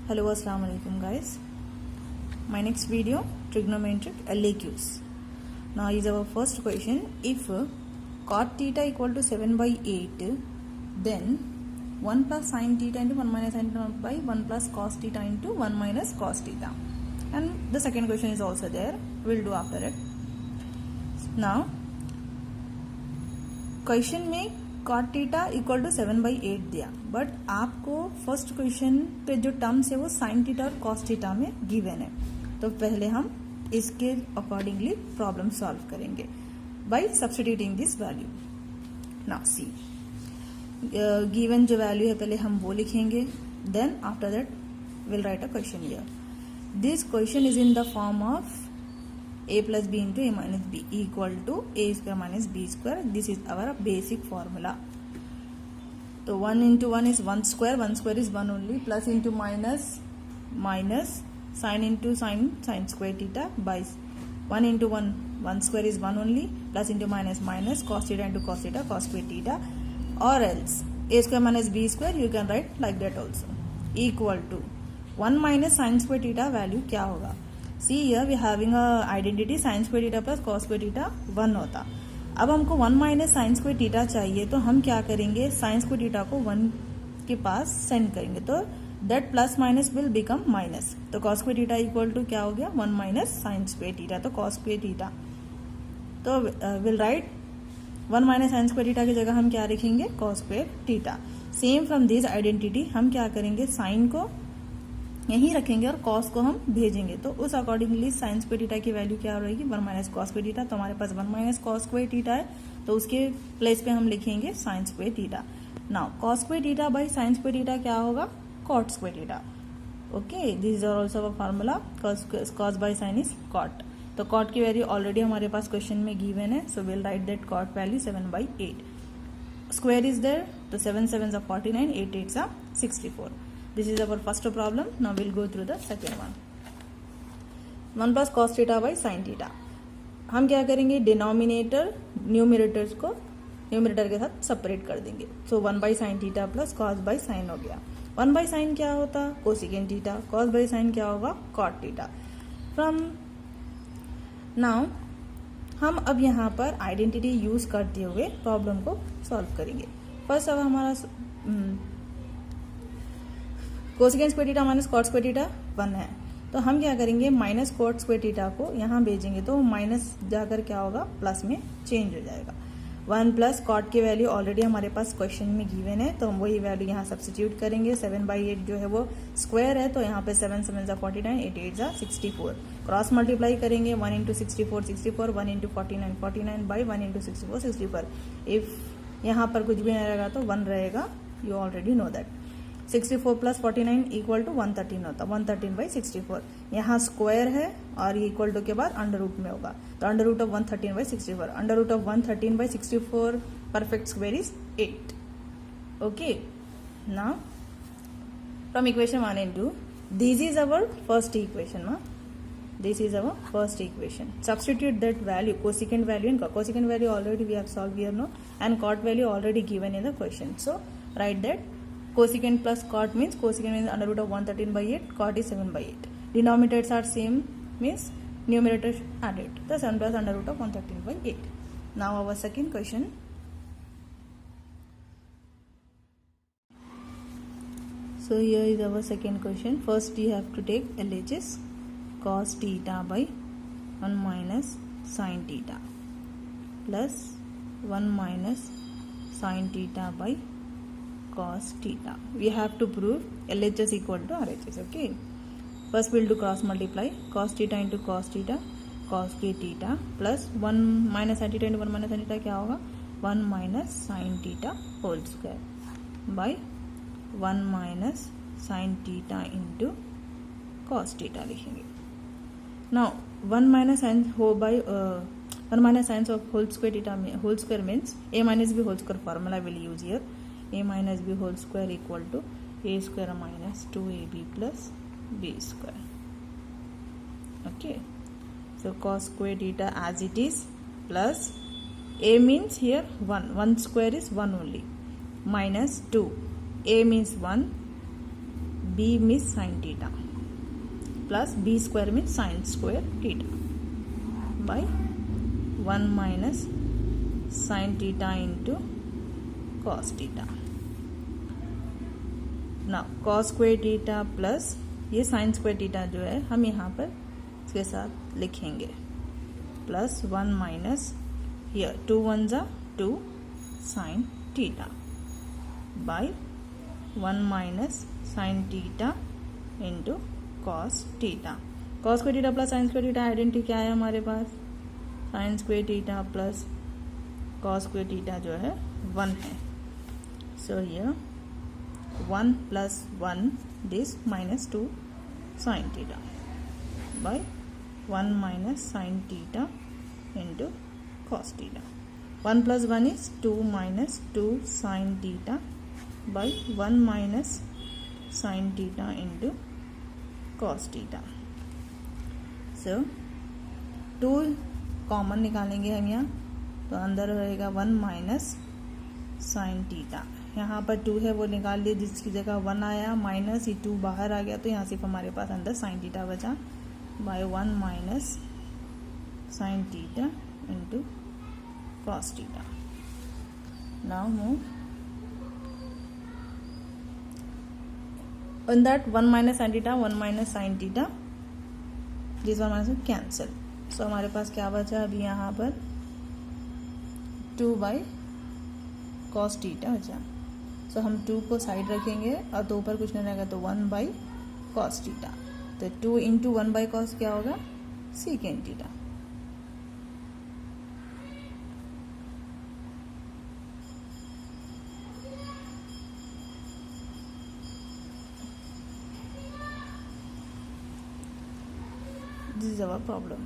Hello, assalamu alaikum guys. My next video, trigonometric LAQs. Now is our first question. If cot theta equal to 7 by 8, then 1 plus sin theta into 1 minus sin theta by 1 plus cos theta into 1 minus cos theta. And the second question is also there. We'll do after it. Now, question में cot theta equal to 7 by 8 दिया, but आपको first question पे जो terms है वो sin theta और cos theta में given है. तो पहले हम इसके अकॉर्डिंगली प्रॉब्लम सॉल्व करेंगे by substituting this value. Now see, given जो वैल्यू है पहले हम वो लिखेंगे, then after that will write a question here. This question is in the form of a plus b into a minus b equal to a square minus b square. This is our basic formula. So 1 into 1 is 1 square is 1 only, plus into minus sin into sin square theta by 1 into 1 square is 1 only, plus into minus cos theta into cos theta cos square theta, or else a square minus b square you can write like that also, equal to 1 minus sin square theta value क्या होगा. See here we having a identity sin square theta plus cos square theta 1 होता. अब हमको 1 minus sin square theta चाहिए, तो हम क्या करेंगे, sin square theta को 1 के पास सेंड करेंगे, तो that plus minus will become minus. तो cos square theta equal to क्या हो गया, 1 minus sin square theta, तो cos square theta. तो will write 1 minus sin square theta की जगह हम क्या लिखेंगे, cos square theta. Same from this identity हम क्या करेंगे, sin को यहीं रखेंगे और cos को हम भेजेंगे, तो उस अकॉर्डिंगली sin स्क्वायर थीटा की वैल्यू क्या रहेगी, 1 माइनस cos स्क्वायर थीटा. तो हमारे पास 1 माइनस cos स्क्वायर थीटा है, तो उसके प्लेस पे हम लिखेंगे sin square theta. Now cos square theta by sin square theta क्या होगा, cot square theta. Okay, this is also a formula, cos by sin is cot. तो cot की वैल्यू ऑलरेडी हमारे पास क्वेश्चन में गिवन है, सो will write that cot value 7 by 8. Square is there, तो 7 7 are 49, 8 8 are 64. This is our first problem. Now we'll go through the second one. 1 plus cos theta by sin theta. हम क्या करेंगे, denominator numerators को numerator के साथ separate कर देंगे. सो 1 by sine theta plus cos by sine हो गया. 1 बाई साइन क्या होता, cosecant theta. cos by sine क्या होगा, cot थीटा. फ्रॉम नाउ हम अब यहाँ पर आइडेंटिटी यूज करते हुए प्रॉब्लम को सॉल्व करेंगे. फर्स्ट अब हमारा cosecant square theta minus cot square theta 1 है, तो हम क्या करेंगे, माइनस कॉट स्क्वायर थीटा को यहाँ भेजेंगे, तो माइनस जाकर क्या होगा, प्लस में चेंज हो जाएगा. 1 प्लस कॉट की वैल्यू ऑलरेडी हमारे पास क्वेश्चन में गिवन है, तो हम वही वैल्यू यहाँ सब्स्टिट्यूट करेंगे. 7 बाई 8 जो है वो स्क्वायर है, तो यहाँ पे 7 7 49, 8 8 64. क्रॉस मल्टीप्लाई करेंगे, 1 into 64 64, 1 into 49 49 by 1 into 64 64. If यहाँ पर कुछ भी नहीं रहेगा तो 1 रहेगा, you already know that. 64 plus 49 equal to 113 होता, 113 बाई 64. यहाँ स्क्वायर है और इक्वल टू के बाद अंडर रूट में होगा, तो under root of 113 by 64. Under root of 113 by 64 perfect square is 8. Okay, now from equation 1 and 2, this is our first equation. This is our first equation. Substitute that value, cosecant value and cosecant value already we have solved here, no, and cot value already given in the question. So write that cosecant plus cot means cosecant means under root of 113 by 8, cot is 7 by 8. Denominators are same, means numerator added. The 7 plus under root of 113 by 8. Now our second question. So here is our second question. First you have to take LHS. Cos theta by 1 minus sin theta plus 1 minus sin theta by cos theta. We have to prove LHS equal to RHS. Okay, first we'll do cross multiply. Cos theta into cos theta, cos k theta plus 1 minus sin theta into 1 minus sin theta क्या होगा, 1 minus sin theta whole square by 1 minus sin theta into cos theta लिखेंगे. Now 1 minus sin of whole square theta whole square means a minus b whole square formula will use here. A minus b whole square equal to a square minus 2ab plus b square. Okay, so cos square theta as it is plus a means here 1 square is 1 only, minus 2, a means 1, b means sine theta plus b square means sine square theta by 1 minus sine theta into cos theta. ना cos square theta plus ये sine square theta जो है हम यहाँ पर इसके साथ लिखेंगे प्लस 1 माइनस हियर 2 1 जा 2 sine theta by 1 minus sine theta into cos theta. Cos square theta plus sine square theta identity क्या है हमारे पास, sine square theta plus cos square theta जो है 1 है। So here 1 plus 1 this minus 2 sine theta by 1 minus sine theta into cos theta। 1 plus 1 is 2 minus 2 sin theta by 1 minus sin theta into cos theta। So 2 common निकालेंगे हम यहाँ, तो अंदर रहेगा 1 minus sine theta. यहाँ पर 2 है वो निकाल लिए, जिसकी जगह 1 आया माइनस ये 2 बाहर आ गया, तो यहाँ सिर्फ हमारे पास अंदर साइन थीटा बचा by 1 minus sine theta into cos theta। Now move in that 1 minus sin theta 1 minus sin theta this one minus cancel। so हमारे पास क्या बचा अभी यहाँ पर 2 by cos theta बचा। so हम 2 को साइड रखेंगे और तो ऊपर कुछ नहीं रहेगा, तो 1 by cos theta, तो 2 into 1 by cos क्या होगा secant theta। This is our problem।